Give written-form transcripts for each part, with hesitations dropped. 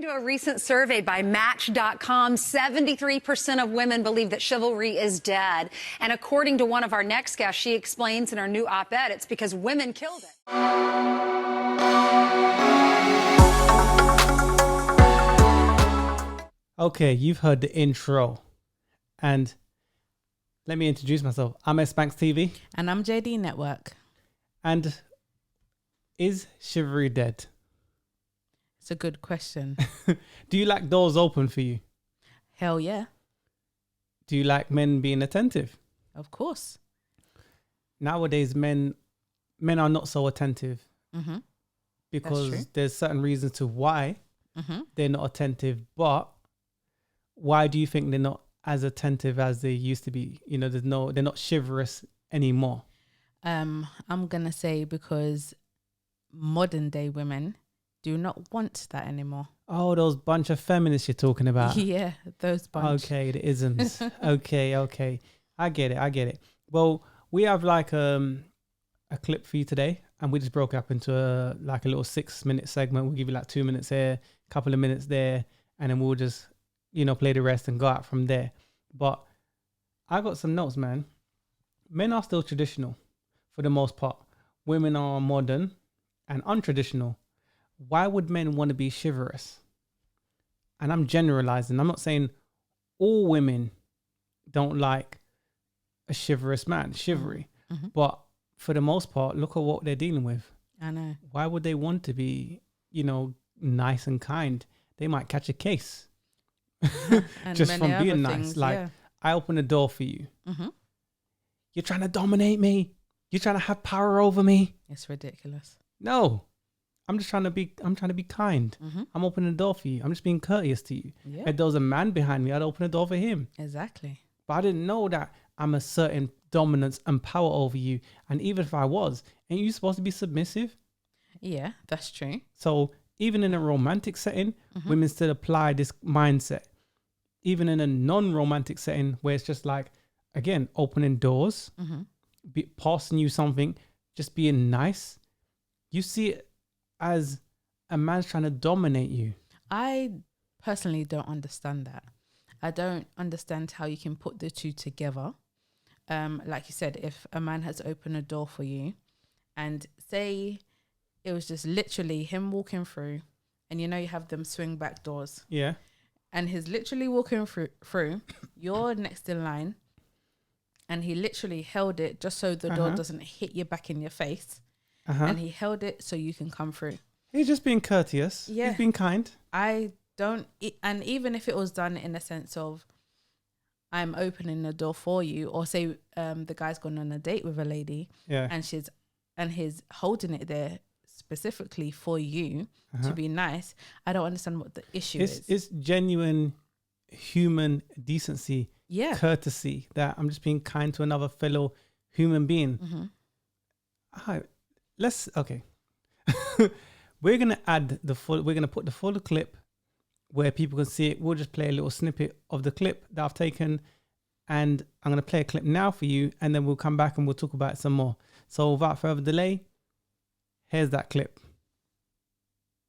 According to a recent survey by Match.com, 73% of women believe that chivalry is dead. And according to one of our next guests, she explains in her new op-ed, it's because women killed it. Okay, you've heard the intro. And let me introduce myself. I'm S.Banks&JD. And I'm JD Network. And is chivalry dead? It's a good question. Do you like doors open for you? Hell yeah. Do you like men being attentive? Of course. Nowadays, men are not so attentive because there's certain reasons to why they're not attentive. But why do you think they're not as attentive as they used to be? You know, they're not chivalrous anymore. I'm gonna say because modern day women do not want that anymore. Oh, those bunch of feminists you're talking about. Yeah, those bunch. Okay, the isms. Okay. I get it. Well, we have like a clip for you today, and we just broke up into a little 6-minute segment. We'll give you like 2 minutes here, a couple of minutes there, and then we'll just, play the rest and go out from there. But I got some notes, man. Men are still traditional for the most part. Women are modern and untraditional. Why would men want to be chivalrous? And I'm generalizing. I'm not saying all women don't like a chivalrous man, chivalry. But for the most part, look at what they're dealing with. I know. Why would they want to be, nice and kind? They might catch a case just from being nice. I open the door for you. You're trying to dominate me. You're trying to have power over me. It's ridiculous. No. I'm trying to be kind. I'm opening the door for you. I'm just being courteous to you. Yeah. If there was a man behind me, I'd open the door for him. Exactly. But I didn't know that I'm a certain dominance and power over you. And even if I was, ain't you supposed to be submissive? Yeah, that's true. So even in a romantic setting, women still apply this mindset. Even in a non-romantic setting where it's just like, again, opening doors, passing you something, just being nice. You see it as a man's trying to dominate you. I personally don't understand that. I don't understand how you can put the two together. Like you said, if a man has opened a door for you and say it was just literally him walking through, and you have them swing back doors. Yeah. And he's literally walking through, you're next in line, and he literally held it just so the door doesn't hit you back in your face. And he held it so you can come through. He's just being courteous. Yeah. He's being kind. I don't, and even if it was done in a sense of I'm opening the door for you, or say the guy's gone on a date with a lady, and he's holding it there specifically for you to be nice. I don't understand what the issue is. It's genuine human decency, courtesy, that I'm just being kind to another fellow human being. Okay. We're going to put the full clip where people can see it. We'll just play a little snippet of the clip that I've taken, and I'm going to play a clip now for you, and then we'll come back and we'll talk about it some more. So without further delay, here's that clip.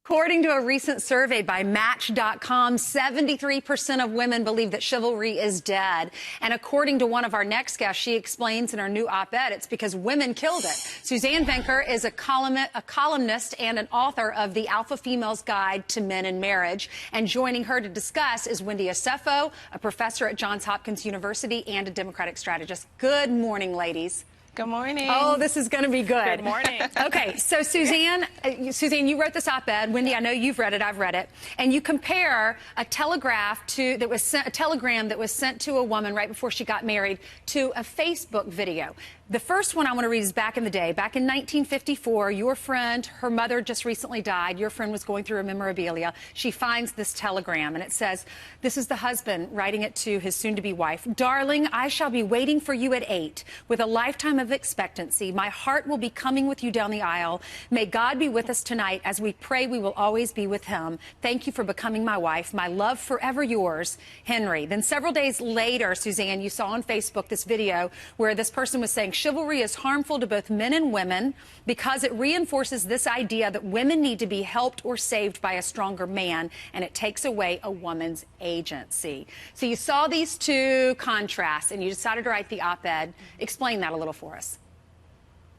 According to a recent survey by Match.com, 73% of women believe that chivalry is dead. And according to one of our next guests, she explains in her new op-ed, it's because women killed it. Suzanne Venker is a columnist and an author of The Alpha Female's Guide to Men and Marriage. And joining her to discuss is Wendy Acefo, a professor at Johns Hopkins University and a Democratic strategist. Good morning, ladies. Good morning. Oh, this is going to be good. Good morning. Okay, so Suzanne, you wrote this op-ed. Wendy, I know you've read it. I've read it. And you compare a telegram that was sent to a woman right before she got married to a Facebook video. The first one I want to read is back in the day. Back in 1954, your friend, her mother just recently died. Your friend was going through a memorabilia. She finds this telegram, and it says, this is the husband writing it to his soon-to-be wife. Darling, I shall be waiting for you at 8 with a lifetime of expectancy. My heart will be coming with you down the aisle. May God be with us tonight as we pray we will always be with him. Thank you for becoming my wife. My love forever yours, Henry. Then several days later, Suzanne, you saw on Facebook this video where this person was saying, chivalry is harmful to both men and women because it reinforces this idea that women need to be helped or saved by a stronger man, and it takes away a woman's agency. So you saw these two contrasts, and you decided to write the op-ed. Explain that a little for us.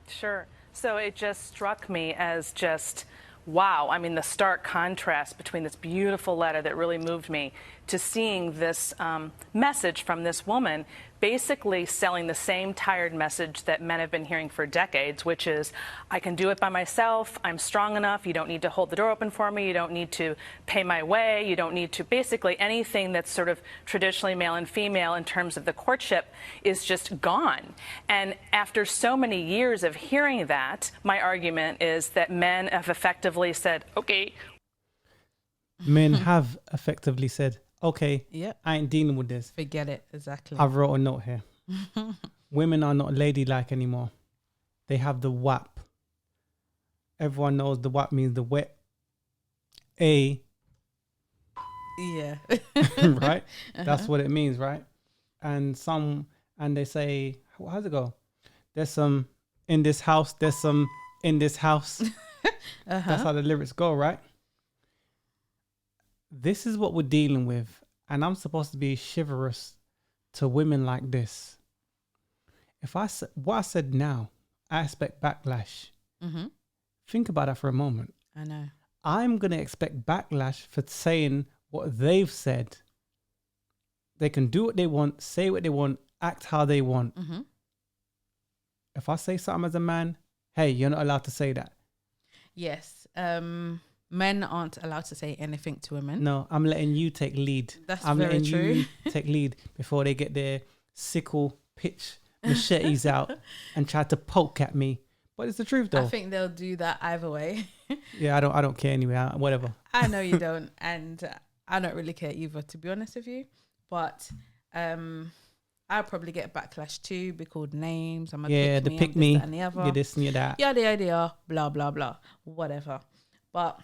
Sure. So it just struck me as just, wow. I mean, the stark contrast between this beautiful letter that really moved me to seeing this message from this woman basically selling the same tired message that men have been hearing for decades, which is, I can do it by myself, I'm strong enough, you don't need to hold the door open for me, you don't need to pay my way, you don't need to, basically anything that's sort of traditionally male and female in terms of the courtship is just gone. And after so many years of hearing that, my argument is that men have effectively said, okay. Men have effectively said, okay, yeah, I ain't dealing with this. Forget it. Exactly. I've wrote a note here. Women are not ladylike anymore. They have the WAP. Everyone knows the WAP means the wet A. Yeah. Right? That's what it means, right? And they say, how's it go? There's some in this house, there's some in this house. That's how the lyrics go, right? This is what we're dealing with. And I'm supposed to be chivalrous to women like this. If I said what I said now, I expect backlash. Mm-hmm. Think about that for a moment. I know. I'm going to expect backlash for saying what they've said. They can do what they want, say what they want, act how they want. Mm-hmm. If I say something as a man, hey, you're not allowed to say that. Yes. Men aren't allowed to say anything to women. No, I'm letting you take lead. I'm very letting true. you take lead before they get their sickle pitch machetes out and try to poke at me. But it's the truth, though. I think they'll do that either way. Yeah, I don't care anyway. Whatever. I know you don't, and I don't really care either, to be honest with you. But I'll probably get backlash too, be called names. I'm a pick me, and the other. You're this and you're that. Yeah, the idea, blah blah blah, whatever. But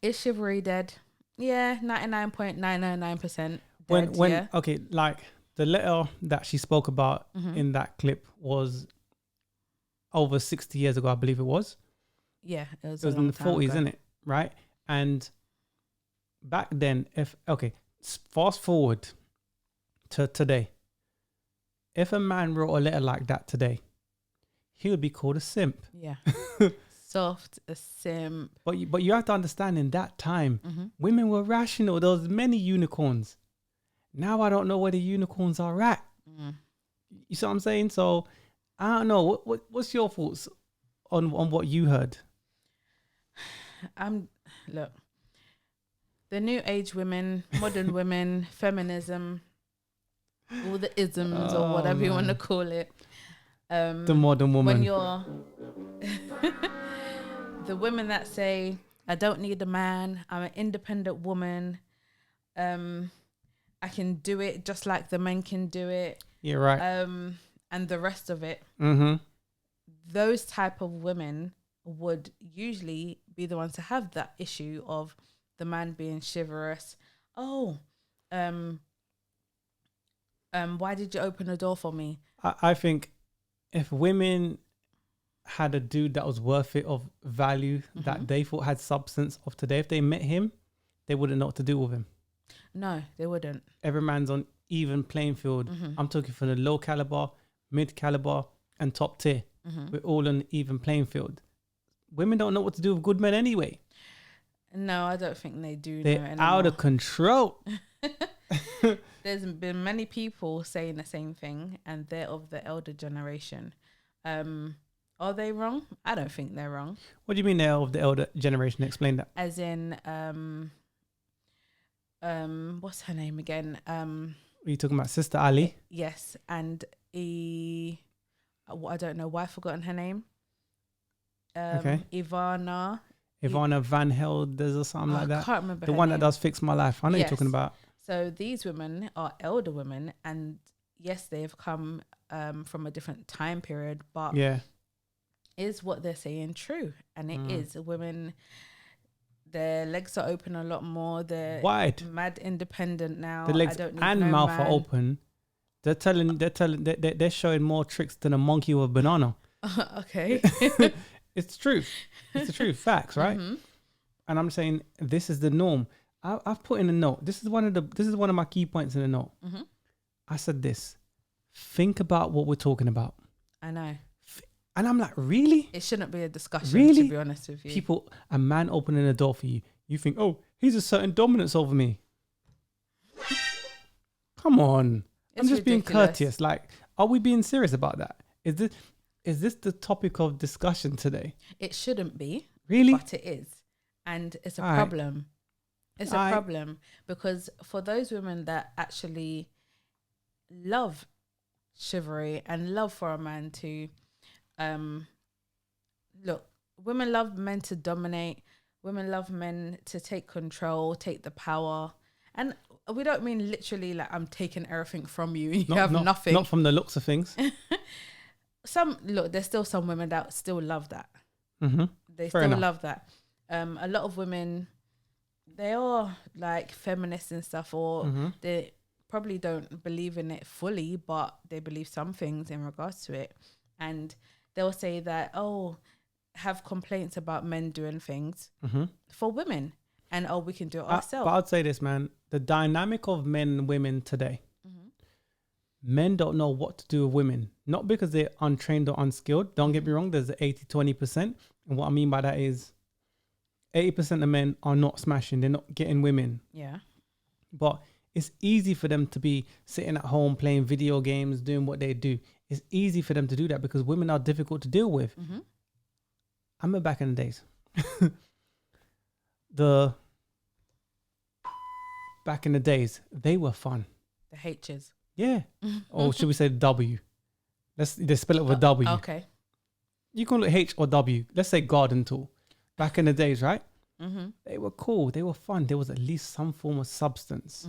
is chivalry dead? Yeah, 99.999% dead. Yeah. Okay, like the letter that she spoke about in that clip was over 60 years ago, I believe it was. Yeah, it was in the 40s, isn't it? Right? And back then, fast forward to today. If a man wrote a letter like that today, he would be called a simp. Yeah. Soft, a simp. But you have to understand, in that time, women were rational. There was many unicorns. Now I don't know where the unicorns are at. You see what I'm saying? So I don't know. What's your thoughts on what you heard? Look, the new age women, modern women, feminism, all the isms or whatever you want to call it. The modern woman. When you're the women that say, I don't need a man, I'm an independent woman, I can do it just like the men can do it. Yeah, right. And the rest of it. Those type of women would usually be the ones to have that issue of the man being chivalrous. Why did you open the door for me? I think if women had a dude that was worth it, of value, that they thought had substance of today, if they met him, they wouldn't know what to do with him. No, they wouldn't. Every man's on even playing field. I'm talking from the low caliber, mid caliber, and top tier. We're all on even playing field. Women don't know what to do with good men anyway. No, I don't think they do. They're out of control. There's been many people saying the same thing, and they're of the elder generation. Are they wrong? I don't think they're wrong. What do you mean they're of the elder generation? Explain that. As in, what's her name again? Are you talking about Sister Ali? Yes, and I don't know why I've forgotten her name. Ivana Van Helders or something like that. I can't remember the her one name. that does Fix My Life. I know you're talking about. So these women are elder women, and yes, they've come from a different time period, but is what they're saying true? And it is. Women, their legs are open a lot more. They're wide, mad independent now. The legs and mouth are open, They're showing more tricks than a monkey with a banana. Okay. It's the truth. It's the truth. Facts, right? Mm-hmm. And I'm saying this is the norm. I've put in a note. This is one of my key points in the note. Mm-hmm. I said this. Think about what we're talking about. I know. And I'm like, really? It shouldn't be a discussion, Really? to be honest with you. A man opening a door for you. You think, oh, he's asserting dominance over me. Come on. I'm just being courteous. Like, are we being serious about that? Is this the topic of discussion today? It shouldn't be. Really? But it is. And it's a problem. It's a problem because for those women that actually love chivalry and love for a man to, look, women love men to dominate. Women love men to take control, take the power. And we don't mean literally like I'm taking everything from you. You have nothing. Not from the looks of things. There's still some women that still love that. Mm-hmm. They Fair still enough. love that. A lot of women, they are like feminists and stuff, or they probably don't believe in it fully, but they believe some things in regards to it. And they'll say that, have complaints about men doing things for women. And, we can do it ourselves. But I'd say this, man. The dynamic of men and women today, men don't know what to do with women. Not because they're untrained or unskilled. Don't get me wrong. There's 80-20%. And what I mean by that is 80% of men are not smashing. They're not getting women. Yeah. But it's easy for them to be sitting at home playing video games, doing what they do. It's easy for them to do that because women are difficult to deal with. I remember back in the days. Back in the days, they were fun. The H's. Yeah. Or should we say W? They spell it with a W. Okay. You can look H or W. Let's say garden tool. Back in the days, right? They were cool. They were fun. There was at least some form of substance.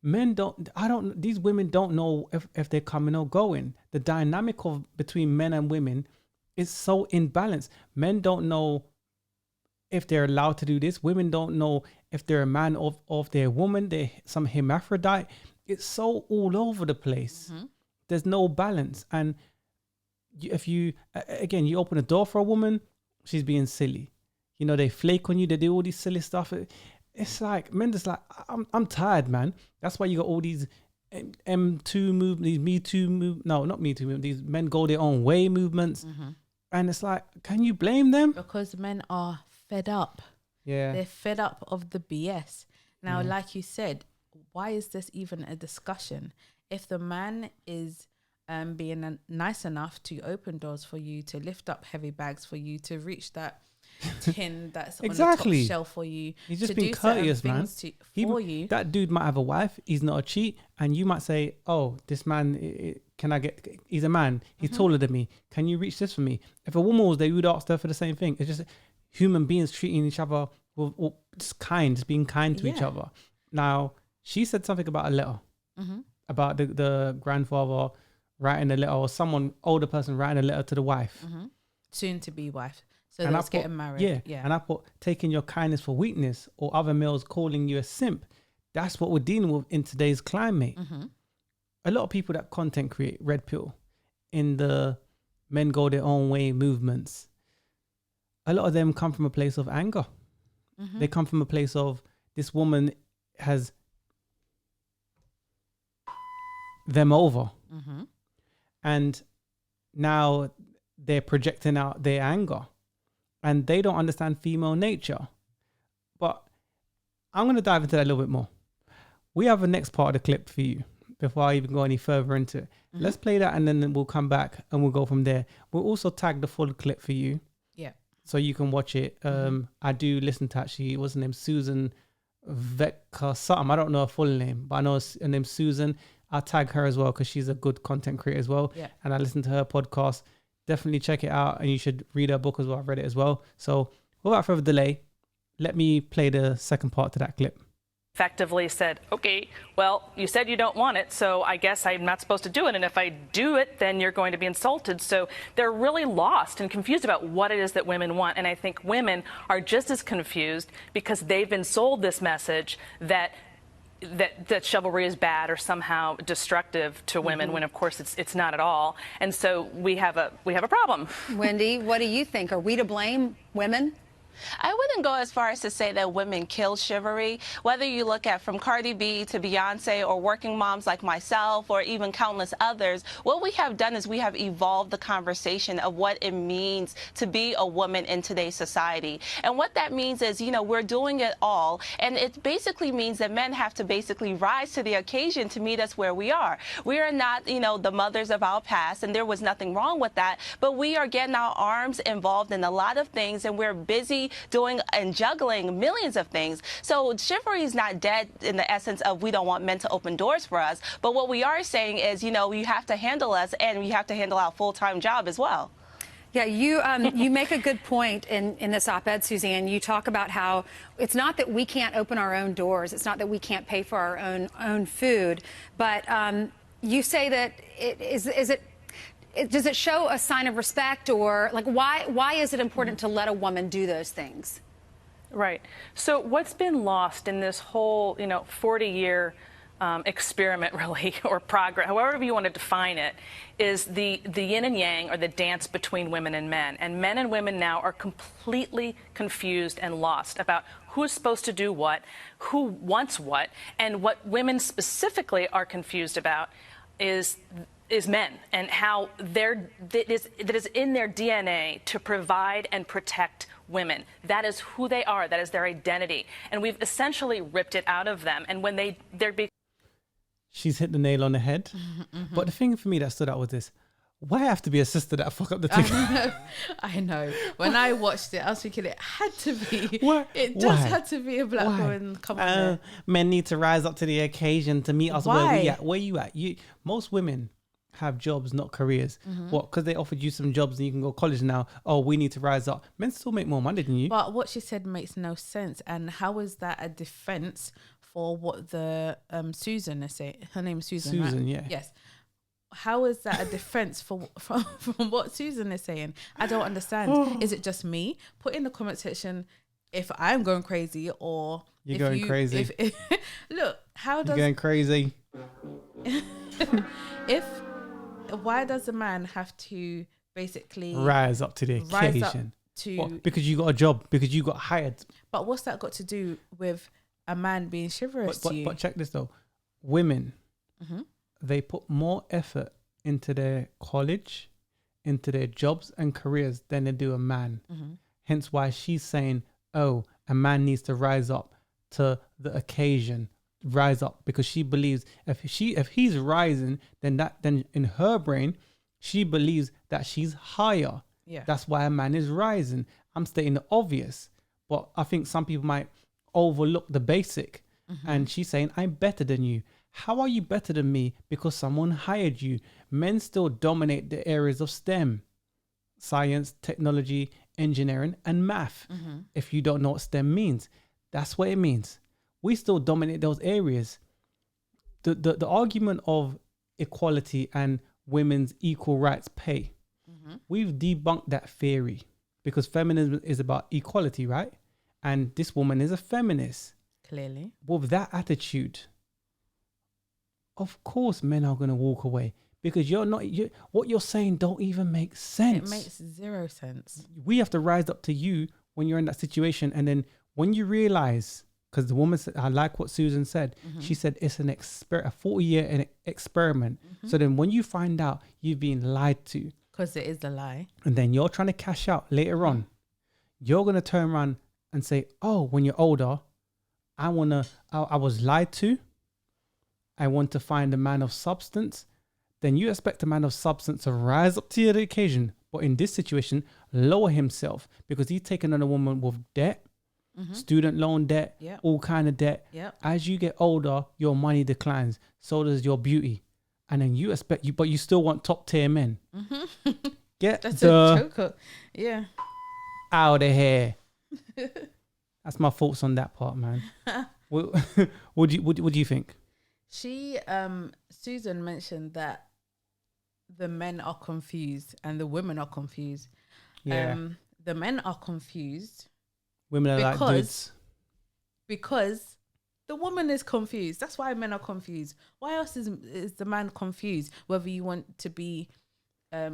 These women don't know if they're coming or going. The dynamic between men and women is so imbalanced. Men don't know if they're allowed to do this. Women don't know if they're a man or if they're a woman. They're some hermaphrodite. It's so all over the place. There's no balance. And if you open a door for a woman, she's being silly. You know, they flake on you. They do all these silly stuff. It's like, men just like, I'm tired, man. That's why you got all these M2 movements, these Me Too movements. No, not Me Too movements. These men go their own way movements. And it's like, can you blame them? Because men are fed up. Yeah. They're fed up of the BS. Now, like you said, why is this even a discussion? If the man is being nice enough to open doors for you, to lift up heavy bags for you, to reach that tin that's on the top shelf for you, he's just to being do courteous, certain man. things for you. That dude might have a wife. He's not a cheat. And you might say, oh, this man, he's a man. He's taller than me. Can you reach this for me? If a woman was there, you would ask her for the same thing. It's just human beings treating each other with just being kind to each other. Now, she said something about a letter, about the grandfather writing a letter, or someone, older person writing a letter to the wife. Soon to be wife. So that's getting married. Yeah. And I put, taking your kindness for weakness, or other males calling you a simp. That's what we're dealing with in today's climate. A lot of people that content create, red pill, in the men go their own way movements, a lot of them come from a place of anger. They come from a place of, this woman has them over. And now they're projecting out their anger. And they don't understand female nature. But I'm going to dive into that a little bit more. We have a next part of the clip for you before I even go any further into it. Let's play that and then we'll come back and we'll go from there. We'll also tag the full clip for you. Yeah. So you can watch it. I do listen to, actually, what's her name? Susan Vecca something. I don't know her full name, but I know her name's Susan. I'll tag her as well because she's a good content creator as well. Yeah. And I listen to her podcast. Definitely check it out, and you should read her book as well. I've read it as well. So without further delay, let me play the second part to that clip. Effectively said, okay, well, you said you don't want it, so I guess I'm not supposed to do it. And if I do it, then you're going to be insulted. So they're really lost and confused about what it is that women want. And I think women are just as confused because they've been sold this message that that chivalry is bad or somehow destructive to women, when of course it's not at all. And so we have a problem. Wendy, what do you think? Are we to blame, women? I wouldn't go as far as to say that women killed chivalry. Whether you look at from Cardi B to Beyonce or working moms like myself or even countless others, what we have done is we have evolved the conversation of what it means to be a woman in today's society. And what that means is, you know, we're doing it all. And it basically means that men have to basically rise to the occasion to meet us where we are. We are not, you know, the mothers of our past, and there was nothing wrong with that. But we are getting our arms involved in a lot of things, and we're busy doing and juggling millions of things. So chivalry is not dead in the essence of we don't want men to open doors for us. But what we are saying is, you know, you have to handle us, and you have to handle our full-time job as well. Yeah, you make a good point in this op-ed, Suzanne. You talk about how it's not that we can't open our own doors. It's not that we can't pay for our own food. But you say that does it show a sign of respect, or like why is it important to let a woman do those things? Right. So what's been lost in this whole, 40-year experiment, really, or progress, however you want to define it, is the yin and yang, or the dance between women and men. And men and women now are completely confused and lost about who's supposed to do what, who wants what, and what women specifically are confused about is men, and how that is in their DNA to provide and protect women. That is who they are. That is their identity. And we've essentially ripped it out of them. And when they're She's hit the nail on the head. But the thing for me that stood out was this: why have to be a sister that fuck up the thing? I know. When I watched it, I was thinking it had to be. What? It just had to be a black woman. Come on. Men need to rise up to the occasion to meet us where we at. Where you at? Most women have jobs, not careers. What? Because they offered you some jobs and you can go to college now. Oh, we need to rise up. Men still make more money than you. But what she said makes no sense. And how is that a defense for what the Susan is saying? Her name is Susan. Susan, right? yeah. Yes. How is that a defense from what Susan is saying? I don't understand. Is it just me? Put in the comment section if I'm going crazy, or you're going crazy. Look, how does you're going crazy? Why does a man have to basically rise up to the occasion? What? Because you got a job, because you got hired. But what's that got to do with a man being chivalrous to you? But check this though, women, they put more effort into their college, into their jobs and careers than they do a man. Hence why she's saying, oh, a man needs to rise up to the occasion. Rise up, because she believes if he's rising, then in her brain she believes that she's higher. Yeah, that's why a man is rising. I'm stating the obvious, but I think some people might overlook the basic. And she's saying, I'm better than you. How are you better than me? Because someone hired you. Men still dominate the areas of STEM: science, technology, engineering, and math. If you don't know what STEM means, that's what it means. We still dominate those areas. The argument of equality and women's equal rights pay, we've debunked that theory, because feminism is about equality, right? And this woman is a feminist. Clearly. With that attitude, of course men are going to walk away, because what you're saying don't even make sense. It makes zero sense. We have to rise up to you when you're in that situation. And then when you realize, because the woman said, I like what Susan said. She said it's a 40-year experiment. So then when you find out you've been lied to, because it is a lie, and then you're trying to cash out later on, you're going to turn around and say, oh, when you're older, I was lied to. I want to find a man of substance. Then you expect a man of substance to rise up to the occasion. But in this situation, lower himself, because he's taken on a woman with debt, student loan debt, all kind of debt. As you get older, your money declines. So does your beauty. And then you expect but you still want top tier men. Get that's the a joker. Yeah. Out of here. That's my thoughts on that part, man. What do you think? She Susan mentioned that the men are confused and the women are confused. Yeah. The men are confused. Women are like dudes. Because The woman is confused. That's why men are confused. Why else is the man confused? Whether you want to be, I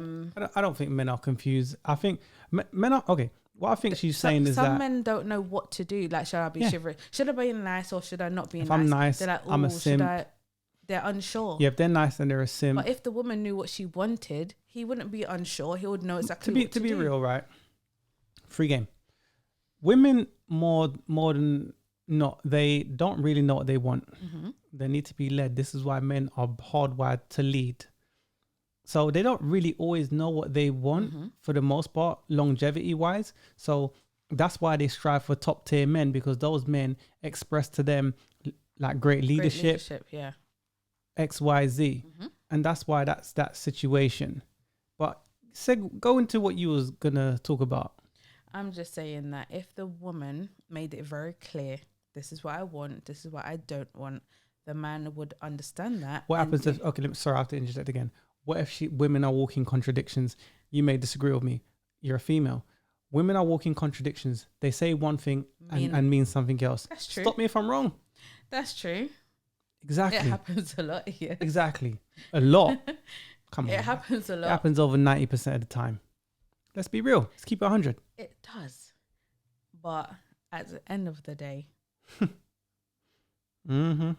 don't think men are confused. I think men are okay. What I think she's saying is that some men don't know what to do. Like, should I be chivalry? Should I be nice or should I not be nice? If I'm nice, they're like, I'm a simp. They're unsure. Yeah, if they're nice, then they're a simp. But if the woman knew what she wanted, he wouldn't be unsure. He would know exactly what to do. To be real, right? Free game. Women more than not, they don't really know what they want. Mm-hmm. They need to be led. This is why men are hardwired to lead. So they don't really always know what they want for the most part, longevity wise. So that's why they strive for top tier men, because those men express to them like great leadership, yeah. X, Y, Z. And that's why that's that situation. But go into what you was gonna talk about. I'm just saying that if the woman made it very clear, this is what I want, this is what I don't want, the man would understand that. What happens if, sorry, I have to interject again. What if women are walking contradictions? You may disagree with me. You're a female. Women are walking contradictions. They say one thing and mean something else. That's true. Stop me if I'm wrong. That's true. Exactly. It happens a lot, yes. Exactly. A lot. Come on. It happens a lot. It happens over 90% of the time. Let's be real. Let's keep it 100. It does. But at the end of the day,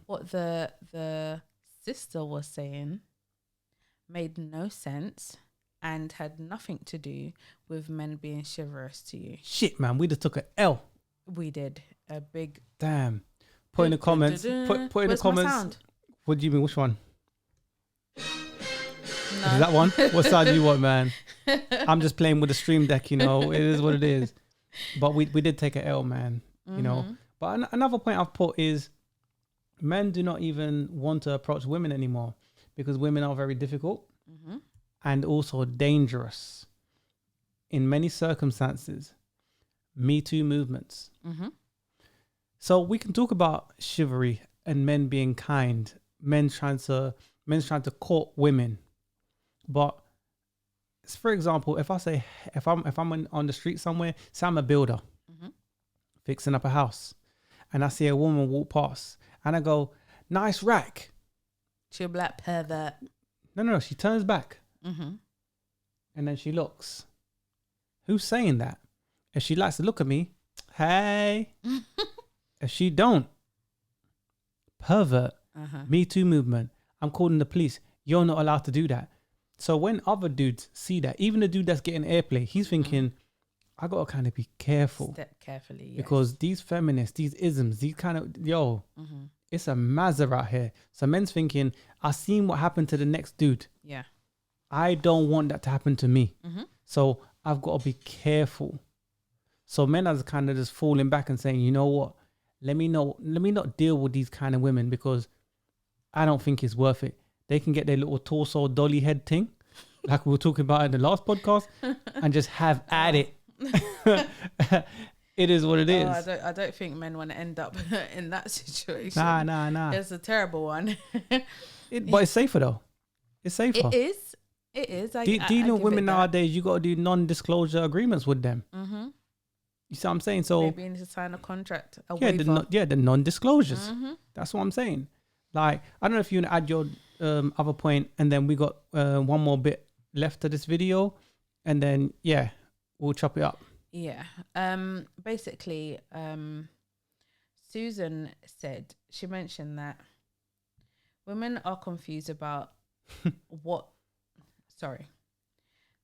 what the sister was saying made no sense and had nothing to do with men being chivalrous to you. Shit, man. We just took an L. We did a big... Damn. Put in the comments. Put in the comments. Sound? What do you mean? Which one? No. Is that one? What side do you want, man? I'm just playing with the stream deck, you know. It is what it is. But we did take an L, man. You know. But another point I've put is men do not even want to approach women anymore because women are very difficult and also dangerous in many circumstances. Me Too movements. So we can talk about chivalry and men being kind, men trying to court women. But for example, if I'm on the street somewhere, say I'm a builder, fixing up a house, and I see a woman walk past, and I go, "Nice rack." She'll be like, pervert. No. She turns back, and then she looks. Who's saying that? If she likes to look at me, hey. If she don't, pervert. Me Too movement. I'm calling the police. You're not allowed to do that. So when other dudes see that, even the dude that's getting airplay, he's thinking, I gotta kind of be careful. Step carefully, yes. Because these feminists, these isms, these kind of it's a mazza out here. So men's thinking, I seen what happened to the next dude. Yeah. I don't want that to happen to me. So I've got to be careful. So men are kind of just falling back and saying, you know what? Let me not deal with these kind of women because I don't think it's worth it. They can get their little torso dolly head thing, like we were talking about in the last podcast, and just have at it. It is what it is. I don't think men want to end up in that situation. Nah. It's a terrible one. But it's safer though. It's safer. It is. Dealing with women nowadays, you got to do non-disclosure agreements with them. You see what I'm saying? So maybe you need to sign a contract. Waiver. The non-disclosures. That's what I'm saying. Like, I don't know if you want to add your other point, and then we got one more bit left of this video, and then we'll chop it up. Yeah. Basically, Susan said, she mentioned that women are confused about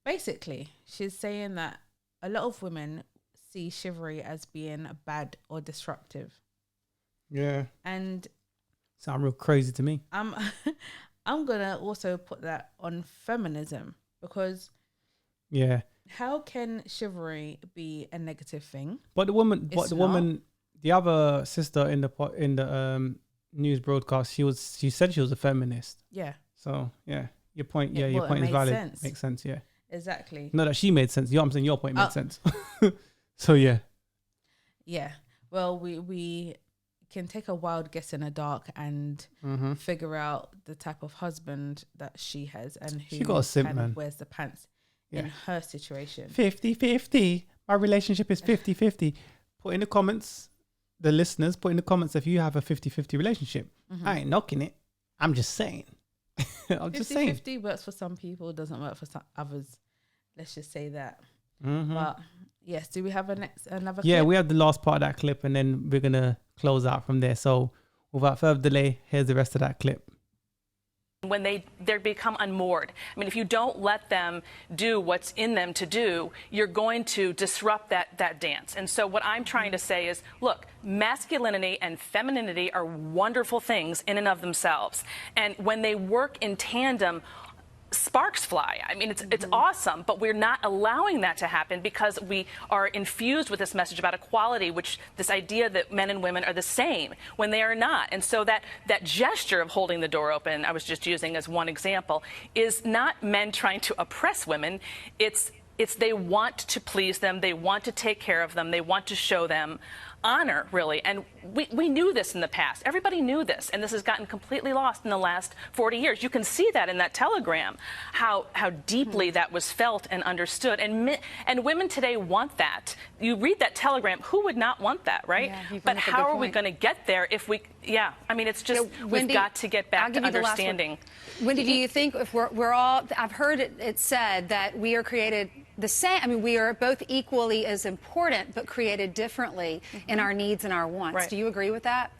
basically she's saying that a lot of women see chivalry as being bad or disruptive. Yeah. And sound real crazy to me. I'm gonna also put that on feminism because how can chivalry be a negative thing? But the other sister in the news broadcast, she said she was a feminist. Yeah. So your point your point is valid. Sense. Makes sense. Yeah. Exactly. No, that she made sense. I'm saying your point made sense. So yeah. Well, we can take a wild guess in the dark and figure out the type of husband that she has and who she got a simp, man. Wears the pants in her situation. 50-50. My relationship is 50-50. Put in the comments the listeners, put in the comments if you have a 50-50 relationship. I ain't knocking it. I'm just saying. I'm just saying. 50-50 works for some people, doesn't work for some others. Let's just say that. But yes, do we have another Yeah, clip? we have the last part of that clip, and then we're going to close out from there. So without further delay, here's the rest of that clip. When they become unmoored. I mean, if you don't let them do what's in them to do, you're going to disrupt that dance. And so what I'm trying to say is, look, masculinity and femininity are wonderful things in and of themselves. And when they work in tandem, sparks fly. I mean, it's awesome, but we're not allowing that to happen because we are infused with this message about equality, which this idea that men and women are the same when they are not. And so that gesture of holding the door open, I was just using as one example, is not men trying to oppress women. It's they want to please them. They want to take care of them. They want to show them honor, really. And we knew this in the past. Everybody knew this, and this has gotten completely lost in the last 40 years. You can see that in that telegram, how deeply that was felt and understood. And women today want that. You read that telegram, who would not want that, right? Yeah, but how are we going to get there if we, I mean, it's just, we've got to get back to understanding. Wendy, do you think if we're all, I've heard it said that we are created the same. I mean, we are both equally as important, but created differently in our needs and our wants. Right. Do you agree with that?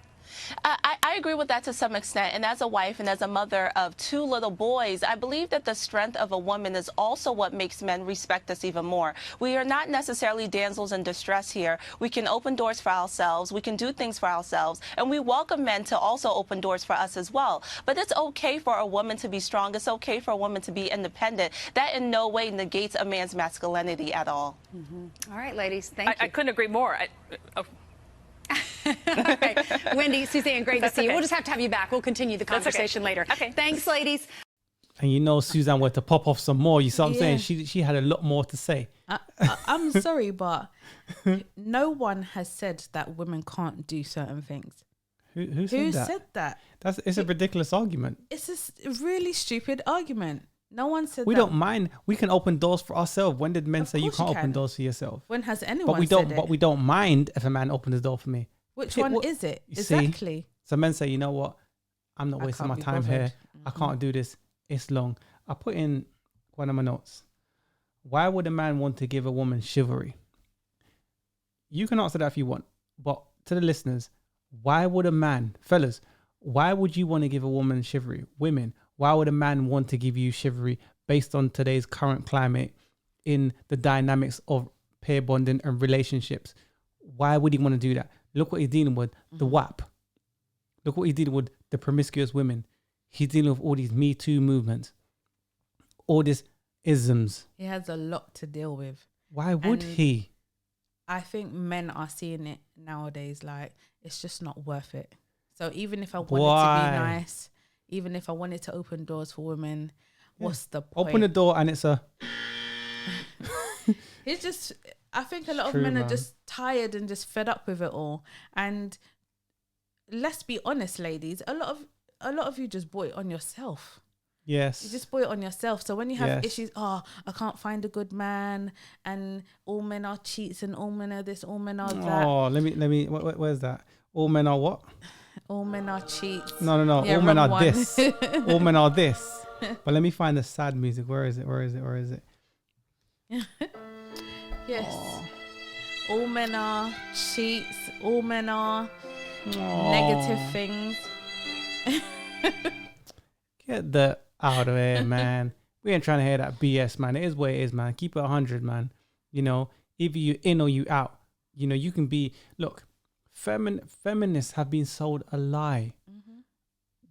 I agree with that to some extent. And as a wife and as a mother of 2 little boys, I believe that the strength of a woman is also what makes men respect us even more. We are not necessarily damsels in distress here. We can open doors for ourselves. We can do things for ourselves. And we welcome men to also open doors for us as well. But it's okay for a woman to be strong. It's okay for a woman to be independent. That in no way negates a man's masculinity at all. All right, ladies. Thank you. I couldn't agree more. All right. Wendy, Suzanne, great to see you. We'll just have to have you back. We'll continue the conversation later. Okay. Thanks, ladies. And you know, Suzanne wanted to pop off some more. You see what I'm saying? She had a lot more to say. I'm sorry, but no one has said that women can't do certain things. Who said that? It's a ridiculous argument. It's a really stupid argument. No one said we that. don't mind. We can open doors for ourselves. When did men say you can't open doors for yourself? When has anyone but we said don't. it? But we don't mind if a man opens the door for me. Which one is it? Exactly. See? So men say, you know what? I'm not wasting my time here. I can't do this. It's long. I put in one of my notes. Why would a man want to give a woman chivalry? You can answer that if you want. But to the listeners, why would a man, fellas, why would you want to give a woman chivalry? Women, why would a man want to give you chivalry based on today's current climate in the dynamics of pair bonding and relationships? Why would he want to do that? Look what he's dealing with, the WAP. Look what he's dealing with, the promiscuous women. He's dealing with all these Me Too movements, all these isms. He has a lot to deal with. Why would he? I think men are seeing it nowadays like it's just not worth it. So even if I wanted to be nice, even if I wanted to open doors for women, what's the point? Open the door and it's a... It's just... I think a lot of men are just tired and just fed up with it all. And let's be honest, ladies, a lot of you just bought it on yourself. Yes. You just bought it on yourself. So when you have issues, I can't find a good man, and all men are cheats, and all men are this, all men are that. Oh, let me. Where's that? All men are what? All men are cheats. No. Yeah, all men are this. All men are this. But let me find the sad music. Where is it? Yes. Aww. All men are cheats. All men are negative things. Get that out of here, man. We ain't trying to hear that BS, man. It is what it is, man. Keep it 100, man. You know, either you in or you out. You know, you can be... Look, feminists have been sold a lie.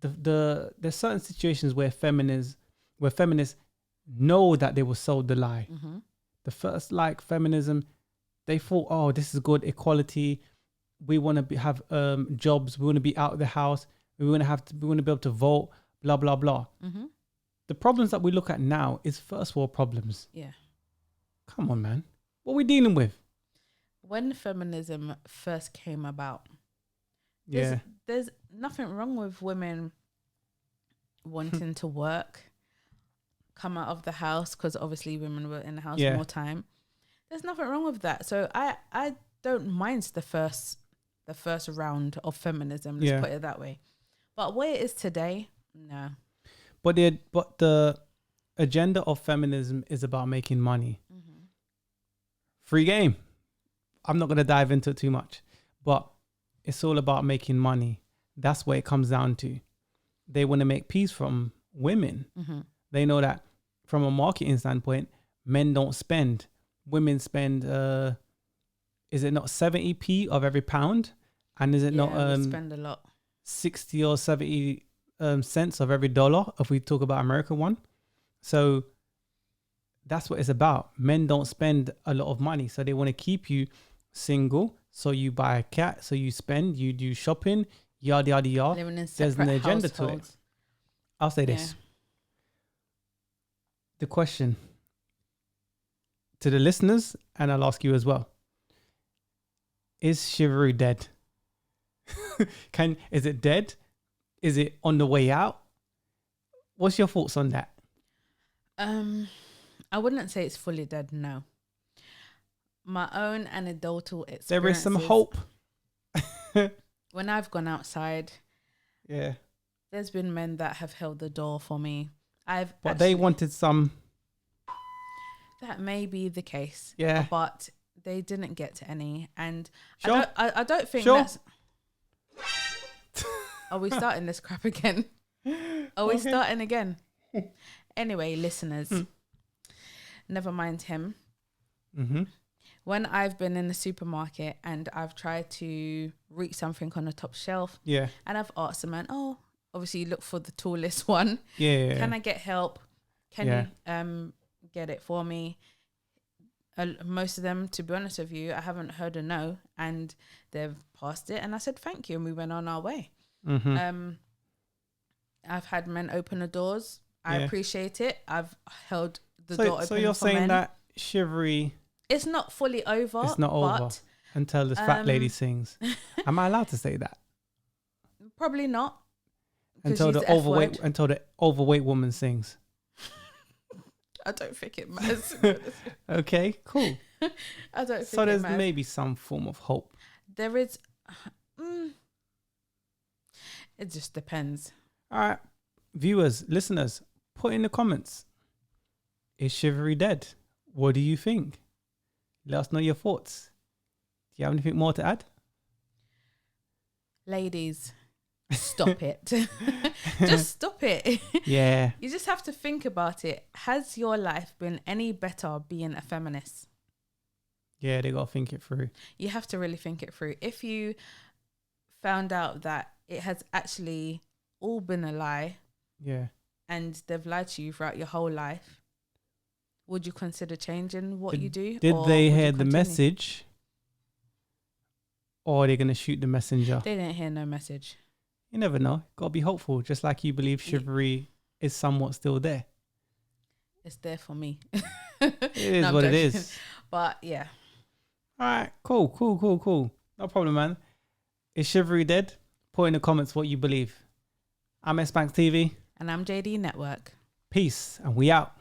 There's certain situations where feminists know that they were sold the lie. The first, like, feminism, they thought, oh, this is good, equality. We want to have jobs. We want to be out of the house. We want to be able to vote. Blah blah blah. The problems that we look at now is first world problems. Yeah. Come on, man. What are we dealing with? When feminism first came about, there's nothing wrong with women wanting to work, come out of the house, because obviously women were in the house more time. There's nothing wrong with that. So I don't mind the first the first round of feminism. Let's put it that way. But where it is today, no. But the agenda of feminism is about making money. Mm-hmm. Free game. I'm not going to dive into it too much, but it's all about making money. That's what it comes down to. They want to make peace from women. Mm-hmm. They know that from a marketing standpoint, men don't spend. Women spend, is it not 70p of every pound? And is it not we spend a lot. 60 or 70 cents of every dollar if we talk about American one? So that's what it's about. Men don't spend a lot of money. So they want to keep you single. So you buy a cat. So you spend, you do shopping, yada, yada, yada. Living in There's an agenda households. to it. I'll say this. The question to the listeners, and I'll ask you as well. Is chivalry dead? Is it dead? Is it on the way out? What's your thoughts on that? I wouldn't say it's fully dead, no. My own anecdotal experience. There is some hope. When I've gone outside, yeah, there's been men that have held the door for me. But they wanted some. That may be the case. Yeah. But they didn't get to any. And sure. I don't think sure. that's... Are we starting this crap again? Are we starting again? Anyway, listeners, never mind him. Mm-hmm. When I've been in the supermarket and I've tried to reach something on the top shelf, and I've asked the man, obviously you look for the tallest one. Yeah. Can I get help? Can you get it for me? Most of them, to be honest with you, I haven't heard a no, and they've passed it. And I said thank you, and we went on our way. Mm-hmm. I've had men open the doors. I appreciate it. I've held the door open. So you're for saying men. that chivalry? It's not fully over. It's not over until this fat lady sings. Am I allowed to say that? Probably not. Until the overweight woman sings. I don't think it matters. Okay, cool. I don't think so there's it matters. Maybe some form of hope. There is. It just depends. All right, viewers, listeners, put in the comments. Is chivalry dead? What do you think? Let us know your thoughts. Do you have anything more to add? Ladies, stop it. Just stop it. Yeah. You just have to think about it. Has your life been any better being a feminist? Yeah, they got to think it through. You have to really think it through. If you found out that it has actually all been a lie, and they've lied to you throughout your whole life, would you consider changing what you do? Did they hear the message? Or are they going to shoot the messenger? They didn't hear no message. You never know. Got to be hopeful, just like you believe chivalry is somewhat still there. It's there for me. It is what it is. But yeah. All right, cool. No problem, man. Is chivalry dead? Put in the comments what you believe. I'm S.Banks TV. And I'm JD Network. Peace, and we out.